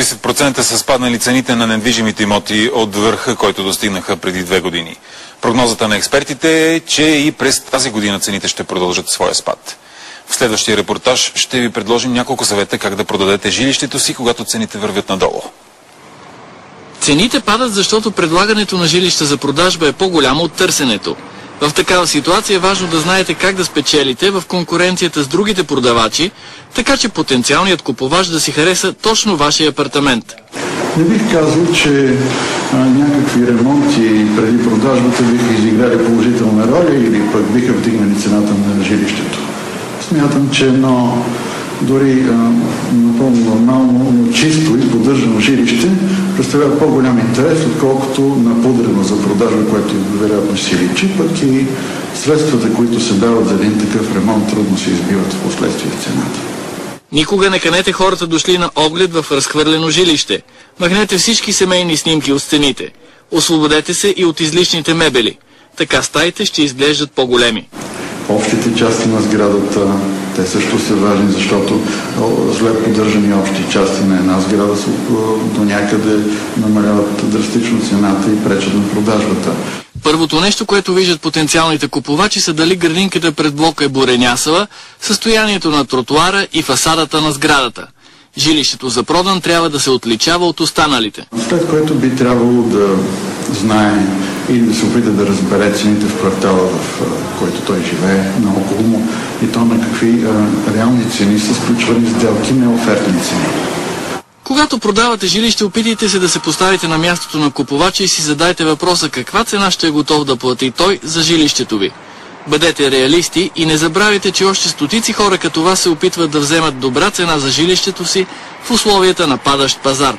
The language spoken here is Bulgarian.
40% са спаднали цените на недвижимите имоти от върха, който достигнаха преди 2 години. Прогнозата на експертите е, че и през тази година цените ще продължат своя спад. В следващия репортаж ще ви предложим няколко съвета как да продадете жилището си, когато цените вървят надолу. Цените падат, защото предлагането на жилища за продажба е по-голямо от търсенето. В такава ситуация е важно да знаете как да спечелите в конкуренцията с другите продавачи, така че потенциалният купувач да си хареса точно вашия апартамент. Не бих казал, че някакви ремонти преди продажбата биха изиграли положителна роля или пък биха вдигнали цената на жилището. Смятам, че дори напълно нормално, но чисто и поддържано жилище представлява по-голям интерес, отколкото напудрено за продажа, което вероятно си личи, пък и средствата, които се дават за един такъв ремонт, трудно се избиват в последствие в цената. Никога не канете хората дошли на оглед в разхвърлено жилище. Махнете всички семейни снимки от стените. Освободете се и от излишните мебели. Така стаите ще изглеждат по-големи. Общите части на сградата, те също са важни, защото зле поддържани общи части на една сграда до някъде намаляват драстично цената и пречат на продажбата. Първото нещо, което виждат потенциалните купувачи, са дали градинката пред блока е буренясала, състоянието на тротуара и фасадата на сградата. Жилището за продан трябва да се отличава от останалите. След което би трябвало да знае или да се опита да разбере цените в квартала, в който той живее, наоколо му, и то на какви реални цени са сключвани сделки, не офертни цени. Когато продавате жилище, опитайте се да се поставите на мястото на купувача и си задайте въпроса каква цена ще е готов да плати той за жилището ви. Бъдете реалисти и не забравяйте, че още стотици хора като вас се опитват да вземат добра цена за жилището си в условията на падащ пазар.